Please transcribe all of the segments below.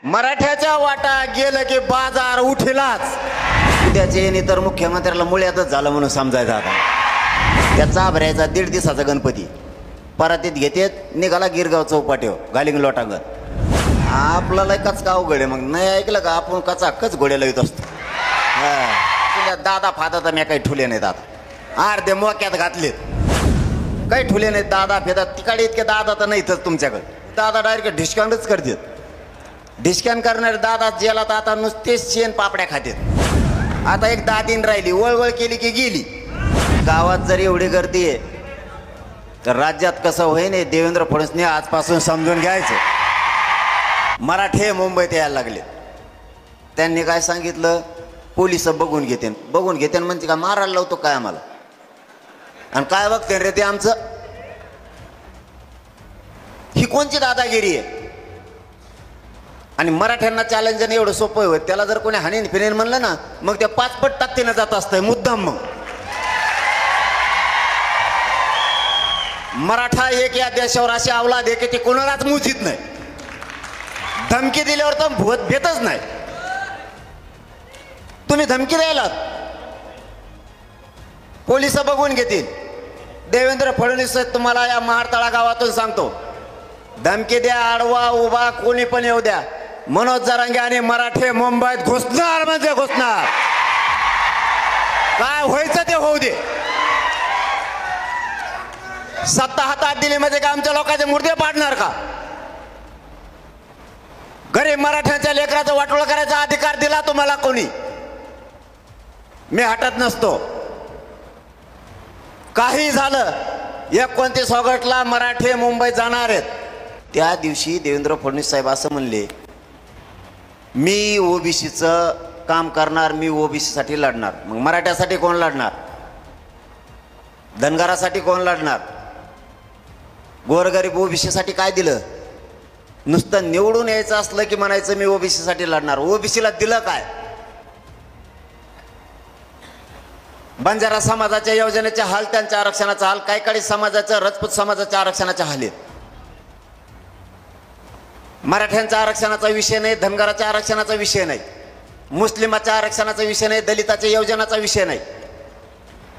मराठ्याच्या वाटा गेलं की बाजार उठेलाच. उद्याचे येणे तर मुख्यमंत्र्याला मुळ्यातच झालं म्हणून समजायचं. आता त्याचा भरायचा 1.5 दिवसाचा गणपती परातीत घेतेत निघाला गिरगाव चौपाटीवर घालिंग लोटांगण. आपल्याला कच का अवघड आहे. मग नाही ऐकलं का आपण कचा कच घोड्याला येत असतो. दादा फादा तर मी काही ठुले नाहीत. आता अर्धे मोक्यात घातलेत काही ठुले नाहीत. दादा फेदा तिकडे इतके दादा तर नाहीतच तुमच्याकडे. दादा डायरेक्ट ढिस्काउंटच करतात. ढिस्काउंट करणारे दादा जेला तर आता नुसतेच शेण पापड्या खातात. आता एक दादीन राहिली वळवळ केली की गेली. गावात जर एवढी गर्दी आहे तर राज्यात कसं होईन देवेंद्र फडणवीसने आजपासून समजून घ्यायचं. मराठे मुंबईत यायला लागले. त्यांनी काय सांगितलं पोलिस बघून घेते म्हणजे का मारायला लावतो काय आम्हाला. आणि काय बघते रे ते आमचं. ही कोणची दादागिरी आहे. आणि मराठ्यांना चॅलेंज एवढं सोपं होत त्याला जर कोणी हाणीन फिरेन म्हणलं ना मग त्या 5 पट ताकदीनं जात असतंय मुद्दाम. मग मराठा एक या देशावर अशी अवलाद आहे की ते कोणालाच मुजीत नाही. धमकी दिल्यावर तर भूत भेटच नाही. तुम्ही धमकी द्यायलात पोलिस बघून घेतील. देवेंद्र फडणवीस तुम्हाला या महाडतळा गावातून सांगतो धमकी द्या आडवा उभा कोणी पण येऊ द्या. मनोज जरांगे आणि मराठे मुंबईत घुसणार म्हणजे घुसणार. काय व्हायचं ते होऊ दे. सत्ता हातात दिली म्हणजे का आमच्या लोकांचे मुर्दे पाडणार का. गरीब मराठ्यांच्या लेकराचं वाटोळं करायचा अधिकार दिला तुम्हाला कोणी. मी हटत नसतो. काही झालं 29 ऑगस्टला मराठे मुंबईत जाणार आहेत. त्या दिवशी देवेंद्र फडणवीस साहेब असं म्हणले मी ओबीसीचं काम करणार मी ओबीसी साठी लढणार. मग मराठ्यासाठी कोण लढणार. धनगरासाठी कोण लढणार. गोरगरीब ओबीसी साठी काय दिलं. नुसतं निवडून यायचं असलं की म्हणायचं मी ओबीसी साठी लढणार. ओबीसीला दिलं काय. बंजारा समाजाच्या योजनेचे हाल त्यांच्या आरक्षणाचा हाल काही काळी समाजाचं राजपूत समाजाच्या आरक्षणाच्या हाल आहेत. मराठ्यांच्या आरक्षणाचा विषय नाही धनगराच्या आरक्षणाचा विषय नाही मुस्लिमाच्या आरक्षणाचा विषय नाही दलिताच्या योजनाचा विषय नाही.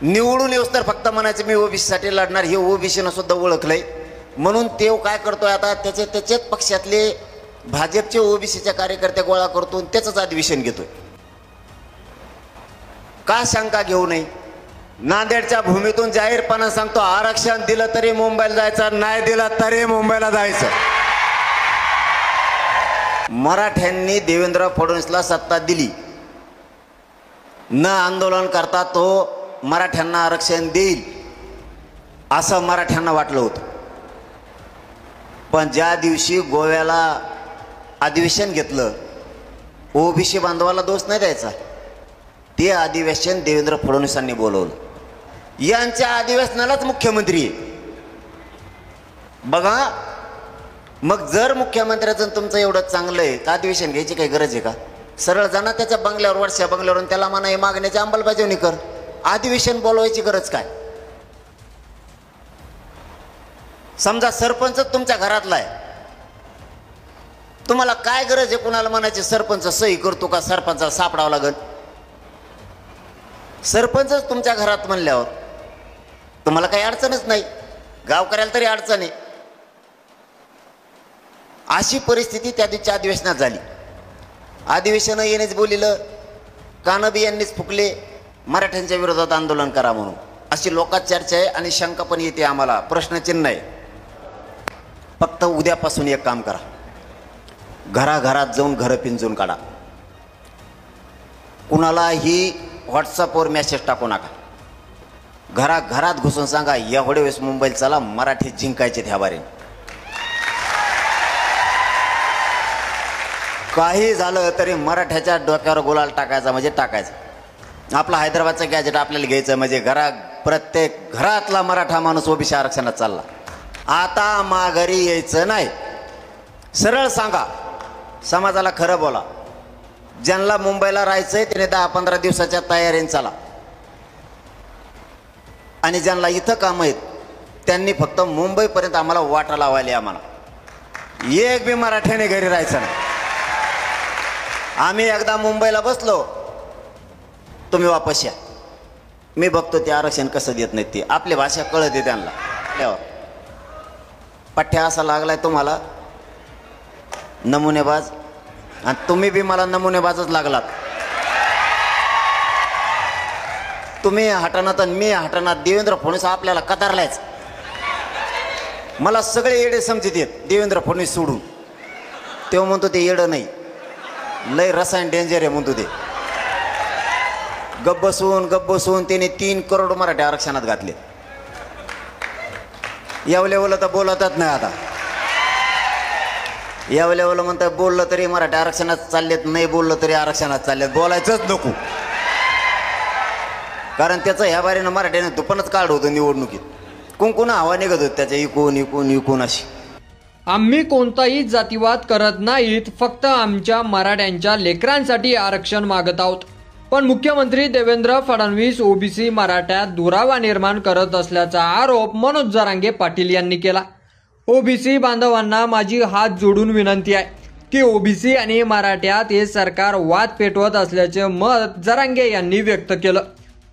निवडून येऊस तर फक्त म्हणायचं मी ओबीसी साठी लढणार. हे ओबीसीनं सुद्धा ओळखलंय. म्हणून ते काय करतोय आता त्याच्याच पक्षातले भाजपचे ओबीसीच्या कार्यकर्ते गोळा करतो त्याचंच अधिवेशन घेतोय. का शंका घेऊ नये. नांदेडच्या भूमीतून जाहीरपणे सांगतो आरक्षण दिलं तरी मुंबईला जायचं नाही दिलं तरी मुंबईला जायचं. मराठ्यांनी देवेंद्र फडणवीसला सत्ता दिली न आंदोलन करता तो मराठ्यांना आरक्षण देईल असं मराठ्यांना वाटलं होतं. पण ज्या दिवशी गोव्याला अधिवेशन घेतलं ओबीसी बांधवाला दोष नाही द्यायचा. ते अधिवेशन देवेंद्र फडणवीसांनी बोलवलं. यांच्या अधिवेशनालाच मुख्यमंत्री बघा. मग जर मुख्यमंत्र्याचं तुमचं एवढं चांगलं आहे तर अधिवेशन घ्यायची काही गरज आहे का. सरळ जाणार त्याच्या बंगल्यावर वर्षा बंगल्यावरून त्याला म्हणा हे मागण्याची अंमलबजावणी कर. अधिवेशन बोलवायची गरज काय. समजा सरपंच तुमच्या घरातला आहे तुम्हाला काय गरज आहे कुणाला म्हणायची सरपंच सही करतो का सरपंचाला सापडावं लागेल. सरपंचच तुमच्या घरात म्हणल्यावर तुम्हाला काही अडचणच नाही. गावकऱ्याला तरी अडचण आहे. अशी परिस्थिती त्या दिवशी अधिवेशनात झाली. अधिवेशन येणेच बोलिलं कानबी यांनीच फुकले मराठ्यांच्या विरोधात आंदोलन करा म्हणून. अशी लोकात चर्चा आहे आणि शंका पण येते आम्हाला. प्रश्नचिन्ह आहे. फक्त उद्यापासून एक काम करा घराघरात जाऊन घरं पिंजून काढा. कुणालाही व्हॉट्सअपवर मेसेज टाकू नका. घराघरात घुसून सांगा एवढे वेळेस मुंबईला चला मराठी जिंकायचे ह्या बारे. काही झालं तरी मराठ्याच्या डोक्यावर गुलाल टाकायचा म्हणजे टाकायचा. आपला हैदराबादचं गॅजेट आपल्याला घ्यायचं म्हणजे प्रत्येक घरातला मराठा माणूस ओबीसी आरक्षणात चालला. आता माघारी यायचं नाही. सरळ सांगा समाजाला खरं बोला. ज्यांना मुंबईला राहायचंय त्याने 10-15 दिवसाच्या तयारीने चला. आणि ज्यांना इथं काम आहेत त्यांनी फक्त मुंबईपर्यंत आम्हाला वाटा लावायला. आम्हाला एक बी मराठ्याने घरी राहायचं नाही. आम्ही एकदा मुंबईला बसलो, तुम्ही वापस या, मी बघतो ते आरक्षण कसं देत नाहीत ते. आपली भाषा कळते त्यांना. पठ्ठ्या असा लागलाय तुम्हाला नमुनेबाज, आणि तुम्ही बी मला नमुनेबाजच लागलात. तुम्ही हटनात आणि मी हटनात. देवेंद्र फडणवीस आपल्याला कतारलायच. मला सगळे येडे समजत येत देवेंद्र फडणवीस सोडून. तेव्हा म्हणतो ते येडं नाही, लय रसायन डेंजर आहे म्हणतो ते. गप्प बसून त्याने 3 करोड मराठी आरक्षणात घातले. यावलेवलं तर बोलतच नाही आता. यावलेवलं म्हणतात बोललं तरी मराठी आरक्षणात चाललेत, नाही बोललं तरी आरक्षणात चाललेत. बोलायचंच नको, कारण त्याचं ह्या बारीनं मराठीने दुपणच काढ होतं निवडणुकीत. कुंकुन हवा निघत होत त्याच्या इकून अशी. आम्ही कोणताही जातीवाद करत नाहीत, फक्त आमच्या मराठ्यांच्या लेकरांसाठी आरक्षण मागत आहोत. पण मुख्यमंत्री देवेंद्र फडणवीस ओबीसी मराठ्यात दुरावा निर्माण करत असल्याचा आरोप मनोज जरांगे पाटील यांनी केला. ओबीसी बांधवांना माझी हात जोडून विनंती आहे की ओबीसी आणि मराठ्यात हे सरकार वाद पेटवत असल्याचे मत जरांगे यांनी व्यक्त केलं.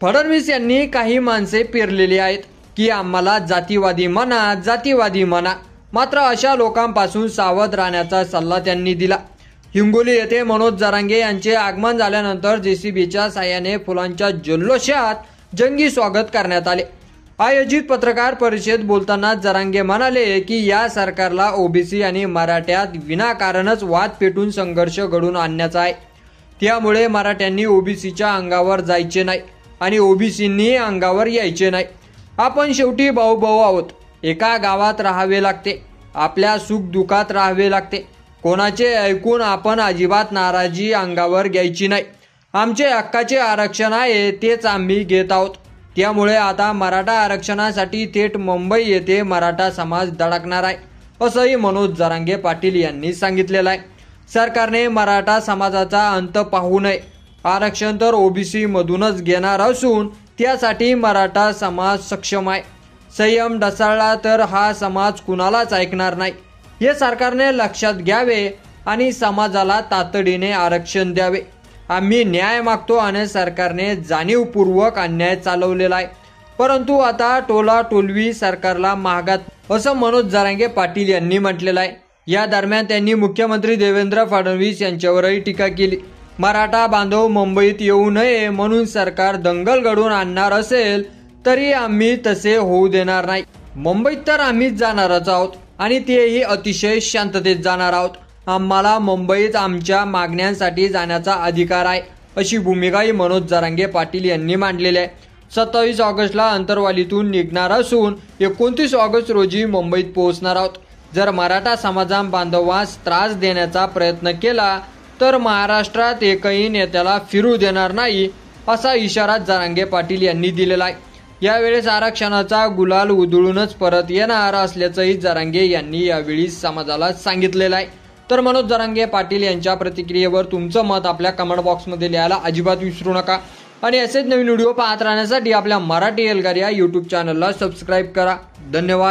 फडणवीस यांनी काही माणसे पेरलेली आहेत की आम्हाला जातीवादी म्हणा, मात्र अशा लोकांपासून सावध राहण्याचा सल्ला त्यांनी दिला. हिंगोली येथे मनोज जरांगे यांचे आगमन झाल्यानंतर जेसीबीच्या साहाय्याने फुलांच्या जल्लोषात जंगी स्वागत करण्यात आले. आयोजित पत्रकार परिषदेत बोलताना जरांगे म्हणाले की या सरकारला ओबीसी आणि मराठ्यात विनाकारणच वाद पेटून संघर्ष घडून आणण्याचा आहे. त्यामुळे मराठ्यांनी ओबीसीच्या अंगावर जायचे नाही आणि ओबीसींनी अंगावर यायचे नाही. आपण शेवटी भाऊ आहोत. एका गावात राहावे लागते, आपल्या सुख दुःखात राहावे लागते. कोणाचे ऐकून आपण अजिबात नाराजी अंगावर घ्यायची नाही. आमचे हक्काचे आरक्षण आहे, तेच आम्ही घेत आहोत. त्यामुळे आता मराठा आरक्षणासाठी थेट मुंबई येथे मराठा समाज धडकणार आहे, असंही मनोज जरांगे पाटील यांनी सांगितलेलं आहे. सरकारने मराठा समाजाचा अंत पाहू नये. आरक्षण तर ओबीसी मधूनच घेणार असून त्यासाठी मराठा समाज सक्षम आहे. संयम ढासळला तर हा समाज कुणालाच ऐकणार नाही, हे सरकारने लक्षात घ्यावे आणि समाजाला तातडीने आरक्षण द्यावे. आम्ही न्याय मागतो आणि सरकारने जाणीवपूर्वक अन्याय चालवलेला आहे, परंतु आता टोलाटोलवी सरकारला महागात, असं मनोज जरांगे पाटील यांनी म्हटलेलं आहे. या दरम्यान त्यांनी मुख्यमंत्री देवेंद्र फडणवीस यांच्यावरही टीका केली. मराठा बांधव मुंबईत येऊ नये म्हणून सरकार दंगल घडवून आणणार असेल तरी आम्ही तसे होऊ देणार नाही. मुंबईत तर आम्हीच जाणारच आहोत आणि तेही अतिशय शांततेत जाणार आहोत. आम्हाला मुंबईत आमच्या मागण्यांसाठी जाण्याचा अधिकार आहे, अशी भूमिकाही मनोज जरांगे पाटील यांनी मांडलेली आहे. 27 ऑगस्टला अंतरवालीतून निघणार असून 29 ऑगस्ट रोजी मुंबईत पोहोचणार आहोत. जर मराठा समाजा बांधवांस त्रास देण्याचा प्रयत्न केला तर महाराष्ट्रात एकही नेत्याला फिरू देणार नाही, असा इशारा जरांगे पाटील यांनी दिलेला आहे. यावेळेस आरक्षणाचा गुलाल उधळूनच परत येणार असल्याचंही जरांगे यांनी यावेळी समाजाला सांगितलेलं आहे. तर मनोज जरांगे पाटील यांच्या प्रतिक्रियेवर तुमचं मत आपल्या कमेंट बॉक्समध्ये लिहायला अजिबात विसरू नका. आणि असेच नवीन व्हिडिओ पाहत राहण्यासाठी आपल्या मराठी एल्गार या यूट्यूब चॅनलला सबस्क्राईब करा. धन्यवाद.